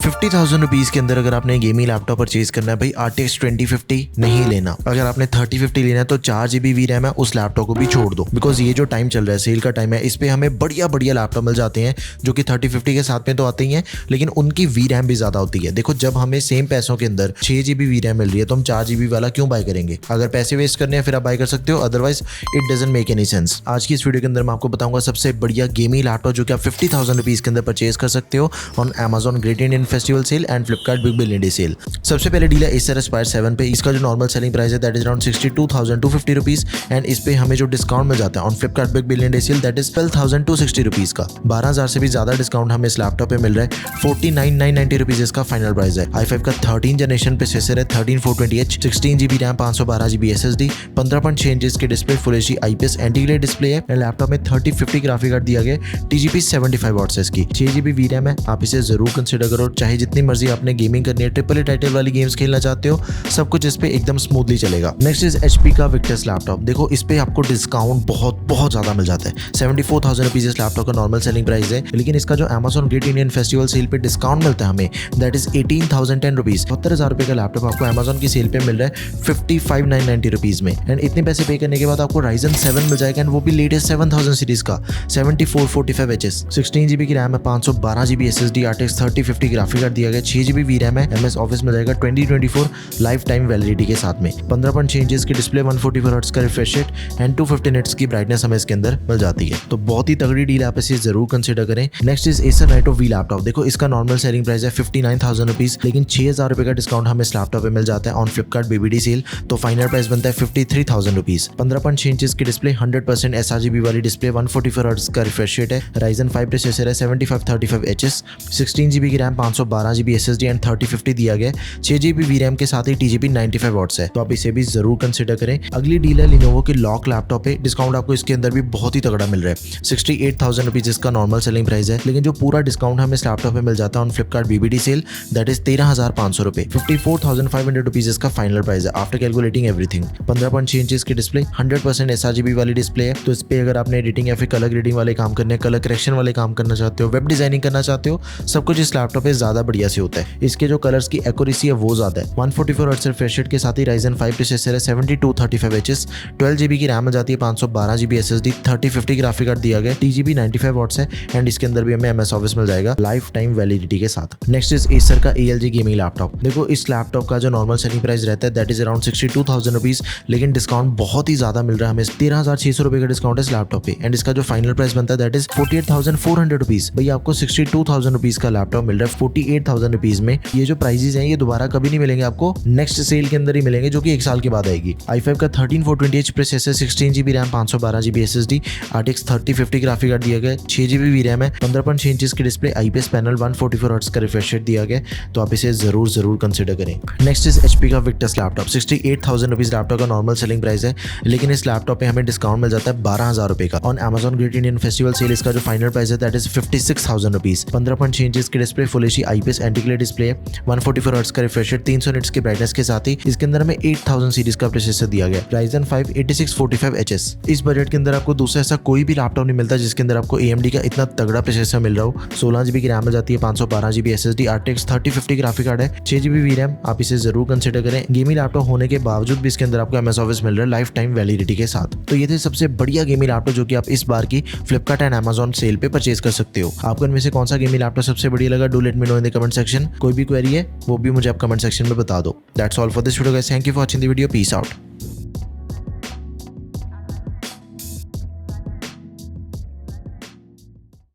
50,000 rupees के अंदर अगर आपने गेमिंग लैपटॉप परचेज करना है भाई, RTX 2050 नहीं लेना। अगर आपने 3050 लेना है तो 4 GB VRAM है, उस लैपटॉप को भी छोड़ दो, बिकॉज ये जो टाइम चल रहा है, सेल का टाइम है, इस पे हमें बढ़िया बढ़िया लैपटॉप मिल जाते हैं जो कि 3050 के साथ में तो आते ही हैं, लेकिन उनकी VRAM भी ज्यादा होती है। देखो, जब हमें सेम पैसों के अंदर 6 GB VRAM मिल रही है तो हम 4 GB वाला क्यों बाय करेंगे? अगर पैसे वेस्ट करने हैं फिर आप बाय कर सकते हो, otherwise it doesn't make any sense. आज की इस वीडियो के अंदर मैं आपको बताऊंगा सबसे बढ़िया गेमिंग लैपटॉप जो कि आप 50,000 रुपीज के अंदर परचेज कर सकते हो on Amazon great Indian festival sale and Flipkart big billion day sale. सबसे पहले डील है Acer Aspire 7 पे। इसका जो नॉर्मल सेलिंग प्राइस है that is around 62,250 rupees and इस पे हमें जो डिस्काउंट मिल जाता है on Flipkart big billion day sale that is 12,260 rupees का। 12,000 से भी ज्यादा डिस्काउंट हमें इस लैपटॉप पे मिल रहा है। 49,990 रुपीज इसका फाइनल प्राइस है। i5 का 13 जनरेशन प्रोसेसर है, 13420H, 16 GB RAM, 512 GB SSD, 15.6 inch के display, full HD IPS anti glare display है। लैपटॉप में 3050 ग्राफिक कार्ड दिया गया, TGP 75 वॉट्स है इसकी, 6 GB VRAM है। आप इसे जरूर कंसिडर करो, चाहे जितनी मर्जी आपने गेमिंग करनी है, ट्रिपल ए टाइटल वाली गेम्स खेलना चाहते हो, सब कुछ इस पे एकदम स्मूथली चलेगा। नेक्स्ट इज HP का विक्टस लैपटॉप। देखो, इस पे आपको डिस्काउंट बहुत ज्यादा मिल जाता है। 74,000 रुपीज इस लैपटॉप का नॉर्मल सेलिंग प्राइस है, लेकिन इसका जो Amazon great Indian festival sale पे डिस्काउंट मिलता है हमें दैट इज 18,010 रुपीज। 72,000 रुपए का लैपटॉप आपको Amazon की सेल पे मिल रहा है 55,990 रुपीज में। एंड इतने पैसे पे करने के बाद आपको Ryzen 7 मिल जाएगा एंड वो भी लेटेस्ट 7000 सीरीज का, 7445HS, 16 GB की रैम है, 512 GB SSD, RTX 3050 graphic card दिया गया, 6 GB VRAM है। MS ऑफिस मिल जाएगा 2024 लाइफ टाइम वैलिडिटी के साथ में। 15.6 इंच की डिस्प्ले, 144 हर्ट्ज का रिफ्रेश रेट एंड 250 निट्स की ब्राइटनेस हमें इसके अंदर मिल जाती है। तो बहुत ही तगड़ी डील, आप इसे जरूर कंसिडर करें। Next is Acer Nitro V laptop. देखो, इसका नॉर्मल सेलिंग प्राइस है 59,000 रुपीज, लेकिन 6,000 रुपए का डिस्काउंट हमें इस लैपटॉप पे मिल जाता है ऑन फ्लिपकार्ट BBD सेल, तो फाइनल प्राइस बनता है 53,000 रुपीज। 15.6 इंच की डिस्प्ले, 100% sRGB वाली डिस्प्ले, 144 हर्ट्ज का रिफ्रेश रेट है, Ryzen 5 प्रोसेसर है, 7535HS, 16 GB की रैम, 512 GB SSD एंड 3050 दिया गया, 6 GB VRAM के साथ ही TGP 95 वॉट्स है, तो आप इसे भी जरूर कंसिडर करें। अगली डील है Lenovo की लॉक लैपटॉप पे। डिस्काउंट आपको इसके अंदर भी बहुत ही तगड़ा मिल रहा है। 68,000 रुपीज इसका नॉर्मल सेलिंग प्राइस है, लेकिन जो पूरा डिस्काउंट हमें इस लैपटॉप पे मिल जाता है on Flipkart BBD sale that is 13,500 रुपए, 54,500 रुपीज इसका फाइनल प्राइस है आफ्टर कैलकुलेटिंग एवरीथिंग। 15.6 इंच की डिस्प्ले, 100% sRGB वाली डिस्प्ले है, तो इस पे अगर आपने एडिटिंग या फिर कलर ग्रेडिंग वाले काम करने, कलर करेक्शन वाले काम करना चाहते हो, वेब डिजाइनिंग करना चाहते हो, सब कुछ इस लैपटॉप पे ज्यादा बढ़िया से होता है। इसके जो कलर्स की एक्यूरेसी है वो ज्यादा है। 144 हर्ट्ज रिफ्रेश रेट के साथ ही Ryzen 5 प्रोसेसर है, 7235HS, 12 GB की रैम मिल जाती है, 512 GB SSD, 3050 ग्राफिक कार्ड दिया गया, TGP 95 वॉट्स है एंड इसके अंदर भी हमें MS ऑफिस मिल जाएगा लाइफ टाइम वैलिडिटी के साथ। नेक्स्ट इज Acer का ALG गेमिंग लैपटॉप। देखो, इस लैपटॉप का जो नॉर्मल सेलिंग प्राइस रहता है दैट इज अराउंड 62,000 रुपीज, लेकिन डिस्काउंट बहुत ही ज्यादा मिल रहा है हमें। 13,600 रुपए का डिस्काउंट है इस लैपटॉप पे एंड इसका जो फाइनल प्राइस बनता है दैट इज 48,400 रुपीज। भाई, आपको 62,000 रुपीज का लैपटॉप मिल रहा है 48,000 रुपीज में। ये जो प्राइजेस हैं ये दोबारा कभी नहीं मिलेंगे आपको, नेक्स्ट सेल के अंदर ही मिलेंगे जो कि 1 साल के बाद आएगी। i5 का 13420H processor, 16 GB RAM, 512 GB SSD, RTX 3050 graphic card दिया गया, 6 GB VRAM है, 15.6 इंच की डिस्प्ले, IPS पैनल, 144 हर्ट्ज का रिफ्रेश रेट दिया गया, तो आप इसे जरूर कंसिडर करें। नेक्स्ट इज HP का विक्टस लैपटॉप। 68,000 रुपीज लैपटॉप का नॉर्मल सेलिंग प्राइस है, लेकिन इस लैपटॉप पे हमें डिस्काउंट मिल जाता है 12,000 रुपए का on Amazon great Indian festival sale. इसका जो फाइनल प्राइस है दैट इज 56,000 रुपीज। 15.6 इंच की display, full HD IPS anti glare display है, 144 हर्ट्ज का रिफ्रेश रेट, 300 निट्स की ब्राइटनेस के साथ ही इसके अंदर हमें 8000 सीरीज का प्रोसेसर दिया गया, Ryzen 5 8645HS। इस बजट के अंदर आपको दूसरा ऐसा कोई भी लैपटॉप नहीं मिलता जिसके अंदर आपको AMD का इतना तगड़ा प्रोसेसर मिल रहा हो। 16 GB की रैम मिल जाती है, 512 GB SSD, RTX 3050 graphic card है, 6 GB VRAM। आप इसे जरूर कंसिडर करें। गेमिंग लैपटॉप होने के बावजूद भी इसके अंदर आपको MS ऑफिस मिल रहा है लाइफ टाइम वैलिडिटी के साथ। तो ये थे सबसे बढ़िया गेमिंग लैपटॉप जो कि आप इस बार की फ्लिपकार्ट एंड Amazon सेल पे परचेज कर सकते हो। आपको इनमें से कौन सा गेमिंग लैपटॉप सबसे बढ़िया लगा, do let me know in the comment section. कोई भी क्वेरी है वो भी मुझे आप कमेंट सेक्शन में बता दो। That's all for this video guys, thank you for watching the video, peace out.